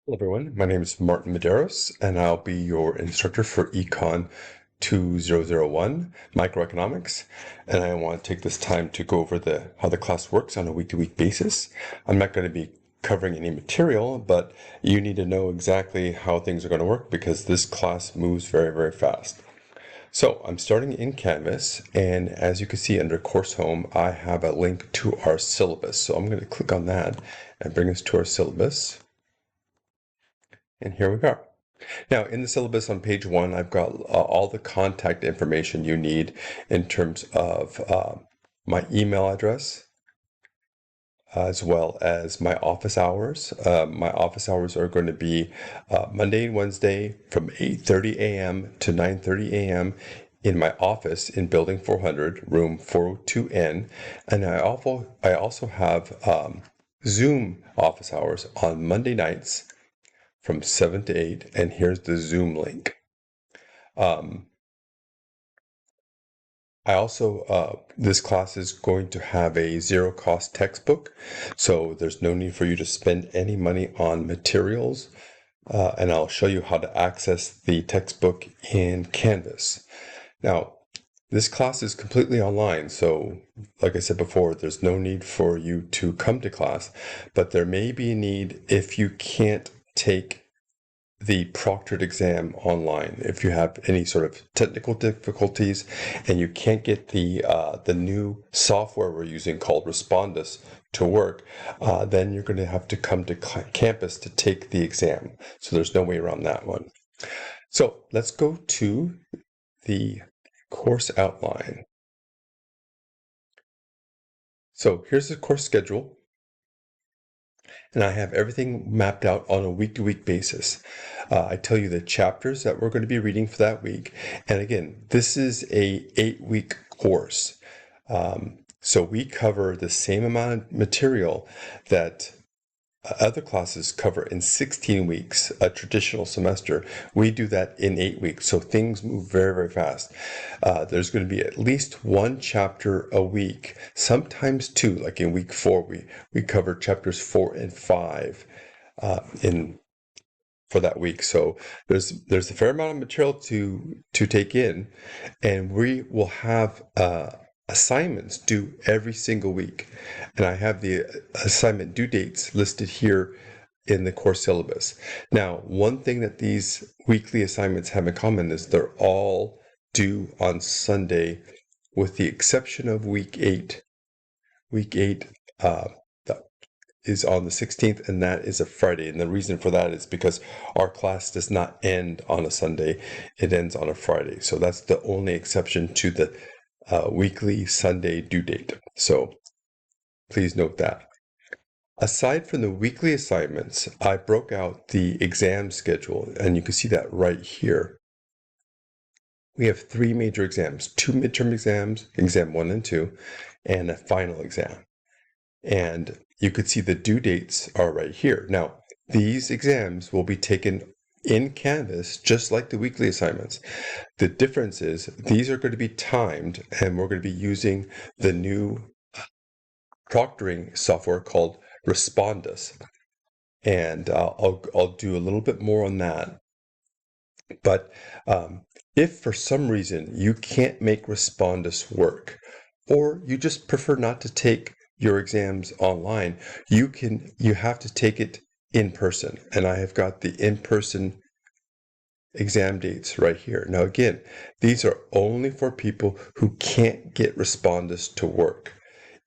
Hello everyone, my name is Martin Medeiros and I'll be your instructor for ECON 2001 Microeconomics, and I want to take this time to go over how the class works on a week-to-week basis. I'm not going to be covering any material, but you need to know exactly how things are going to work because this class moves very, very fast. So I'm starting in Canvas, and as you can see under Course Home, I have a link to our syllabus. So I'm going to click on that and bring us to our syllabus. And here we go. Now, in the syllabus on page 1, I've got all the contact information you need in terms of my email address, as well as my office hours. My office hours are going to be Monday and Wednesday from 8:30 a.m. to 9:30 a.m. in my office in Building 400, room 402N. And I also have Zoom office hours on Monday nights from 7 to 8, and here's the Zoom link. This class is going to have a zero-cost textbook, so there's no need for you to spend any money on materials, and I'll show you how to access the textbook in Canvas. Now, this class is completely online, so like I said before, there's no need for you to come to class, but there may be a need if you can't take the proctored exam online. If you have any sort of technical difficulties and you can't get the new software we're using called Respondus to work, then you're going to have to come to campus to take the exam. So there's no way around that one. So let's go to the course outline. So here's the course schedule, and I have everything mapped out on a week-to-week basis. I tell you the chapters that we're going to be reading for that week. And again, this is a 8-week course. So we cover the same amount of material that other classes cover in 16 weeks, a traditional semester. We do that in 8 weeks. So things move very, very fast. There's going to be at least one chapter a week, sometimes two. Like in week 4, we cover chapters 4 and 5 for that week. So there's a fair amount of material to take in, and we will have assignments due every single week. And I have the assignment due dates listed here in the course syllabus. Now, one thing that these weekly assignments have in common is they're all due on Sunday, with the exception of week 8. Week 8 is on the 16th, and that is a Friday. And the reason for that is because our class does not end on a Sunday. It ends on a Friday. So that's the only exception to the weekly Sunday due date. So please note that. Aside from the weekly assignments, I broke out the exam schedule, and you can see that right here. We have 3 major exams: 2 midterm exams, exam 1 and 2, and a final exam. And you could see the due dates are right here. Now, these exams will be taken in Canvas, just like the weekly assignments. The difference is these are going to be timed, and we're going to be using the new proctoring software called Respondus. And I'll do a little bit more on that. But if for some reason you can't make Respondus work, or you just prefer not to take your exams online, you have to take it in person. And I have got the in-person exam dates right here. Now again, these are only for people who can't get Respondus to work.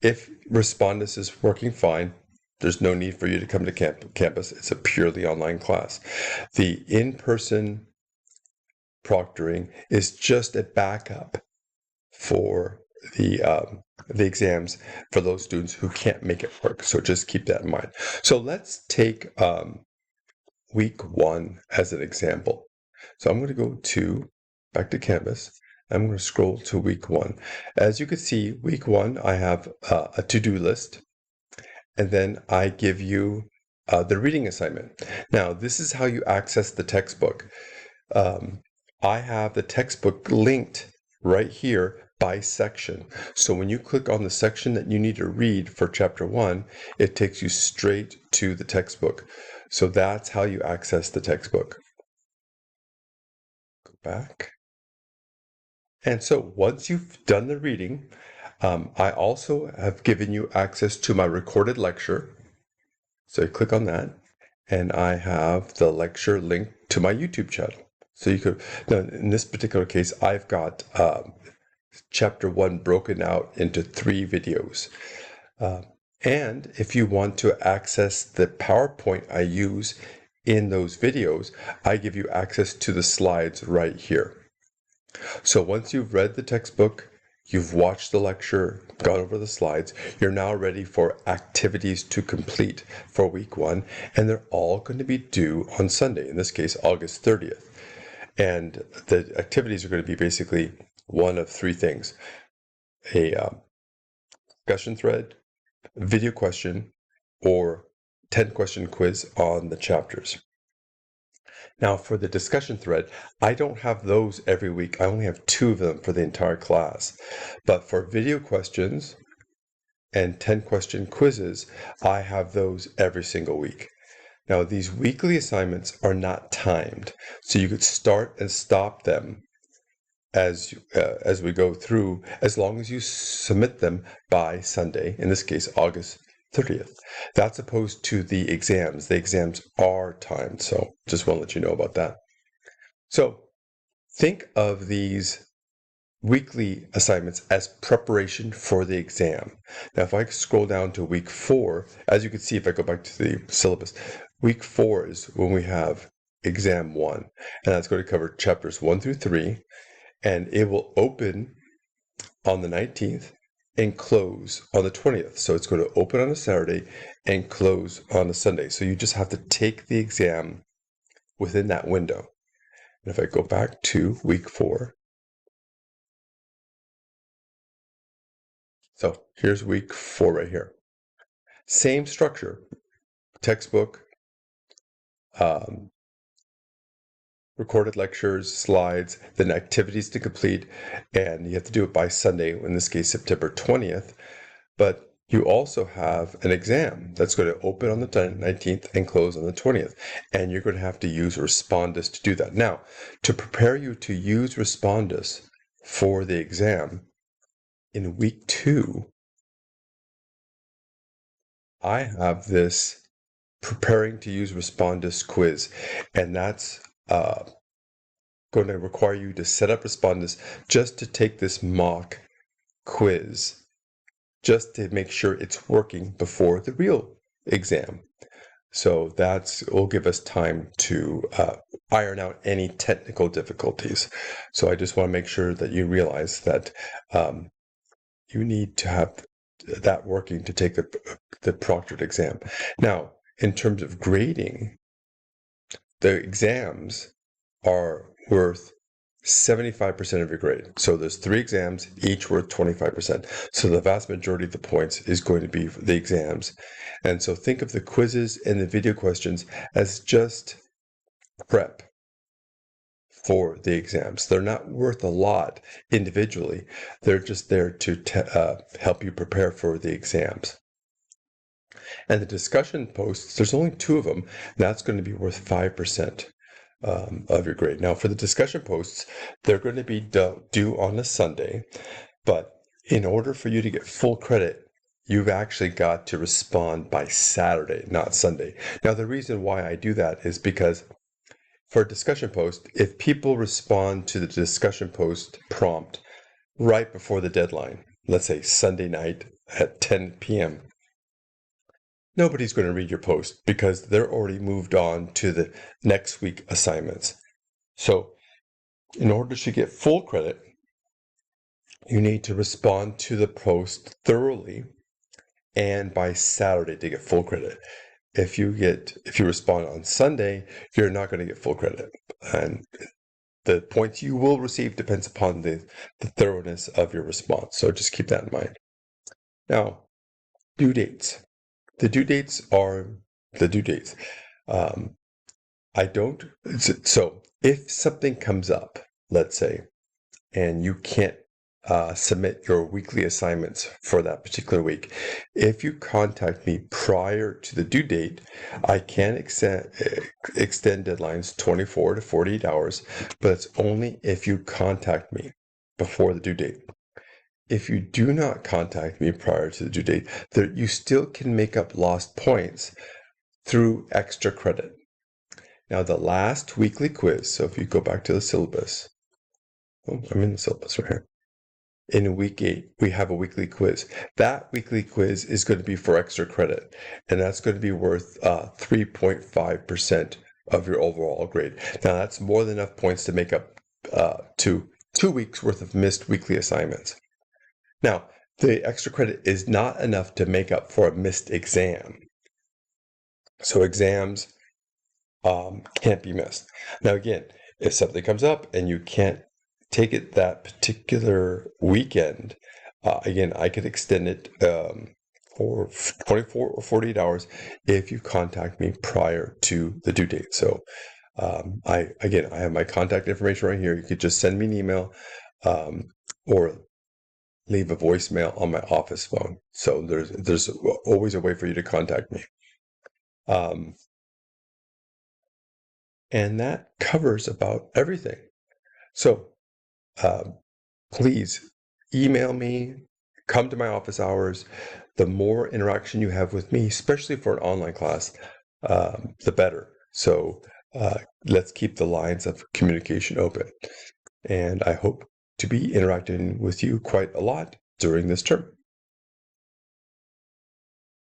If Respondus is working fine, there's no need for you to come to campus. It's a purely online class. The in-person proctoring is just a backup for the exams for those students who can't make it work. So just keep that in mind. So let's take week 1 as an example. So I'm going to go back to Canvas. I'm going to scroll to week 1. As you can see, week 1, I have a to-do list, and then I give you the reading assignment. Now, this is how you access the textbook. I have the textbook linked right here by section. So when you click on the section that you need to read for chapter 1, it takes you straight to the textbook. So that's how you access the textbook. Go back. And so once you've done the reading, I also have given you access to my recorded lecture. So you click on that, and I have the lecture linked to my YouTube channel. So you could, now in this particular case, I've got chapter 1 broken out into 3 videos. And if you want to access the PowerPoint I use in those videos, I give you access to the slides right here. So once you've read the textbook, you've watched the lecture, gone over the slides, you're now ready for activities to complete for week 1, and they're all going to be due on Sunday, in this case, August 30th. And the activities are going to be basically one of 3 things: a discussion thread, video question, or 10-question quiz on the chapters. Now, for the discussion thread, I don't have those every week. I only have 2 of them for the entire class. But for video questions and 10-question quizzes, I have those every single week. Now, these weekly assignments are not timed, so you could start and stop them as we go through, as long as you submit them by Sunday, in this case, August 30th. That's opposed to the exams. The exams are timed, so just want to let you know about that. So think of these weekly assignments as preparation for the exam. Now, if I scroll down to week 4, as you can see, if I go back to the syllabus, week 4 is when we have exam 1, and that's going to cover chapters 1 through 3, and it will open on the 19th and close on the 20th. So it's going to open on a Saturday and close on a Sunday. So you just have to take the exam within that window. And if I go back to week 4, so here's week 4 right here. Same structure, textbook, recorded lectures, slides, then activities to complete, and you have to do it by Sunday, in this case, September 20th. But you also have an exam that's going to open on the 19th and close on the 20th. And you're going to have to use Respondus to do that. Now, to prepare you to use Respondus for the exam, in week 2, I have this preparing to use Respondus quiz. And that's going to require you to set up Respondus just to take this mock quiz, just to make sure it's working before the real exam. So that will give us time to iron out any technical difficulties. So I just want to make sure that you realize that you need to have that working to take the proctored exam. Now, in terms of grading, the exams are worth 75% of your grade. So there's 3 exams, each worth 25%. So the vast majority of the points is going to be the exams. And so think of the quizzes and the video questions as just prep for the exams. They're not worth a lot individually. They're just there to help you prepare for the exams. And the discussion posts, there's only 2 of them. That's going to be worth 5%. Of your grade. Now, for the discussion posts, they're going to be due on a Sunday, but in order for you to get full credit, you've actually got to respond by Saturday, not Sunday. Now, the reason why I do that is because for a discussion post, if people respond to the discussion post prompt right before the deadline, let's say Sunday night at 10 p.m., nobody's going to read your post because they're already moved on to the next week assignments. So in order to get full credit, you need to respond to the post thoroughly and by Saturday to get full credit. If you respond on Sunday, you're not going to get full credit. And the points you will receive depends upon the thoroughness of your response. So just keep that in mind. Now, due dates. The due dates are the due dates. So if something comes up, let's say, and you can't submit your weekly assignments for that particular week. If you contact me prior to the due date, I can extend deadlines 24 to 48 hours, but it's only if you contact me before the due date. If you do not contact me prior to the due date, you still can make up lost points through extra credit. Now, the last weekly quiz, so if you go back to the syllabus, I'm in the syllabus right here. In week 8, we have a weekly quiz. That weekly quiz is going to be for extra credit, and that's going to be worth 3.5% of your overall grade. Now, that's more than enough points to make up to 2 weeks worth of missed weekly assignments. Now, the extra credit is not enough to make up for a missed exam. So exams can't be missed. Now, again, if something comes up and you can't take it that particular weekend, again, I could extend it for 24 or 48 hours if you contact me prior to the due date. So I have my contact information right here. You could just send me an email or leave a voicemail on my office phone. So there's always a way for you to contact me. And that covers about everything. So please email me, come to my office hours. The more interaction you have with me, especially for an online class, the better. So let's keep the lines of communication open. And I hope to be interacting with you quite a lot during this term.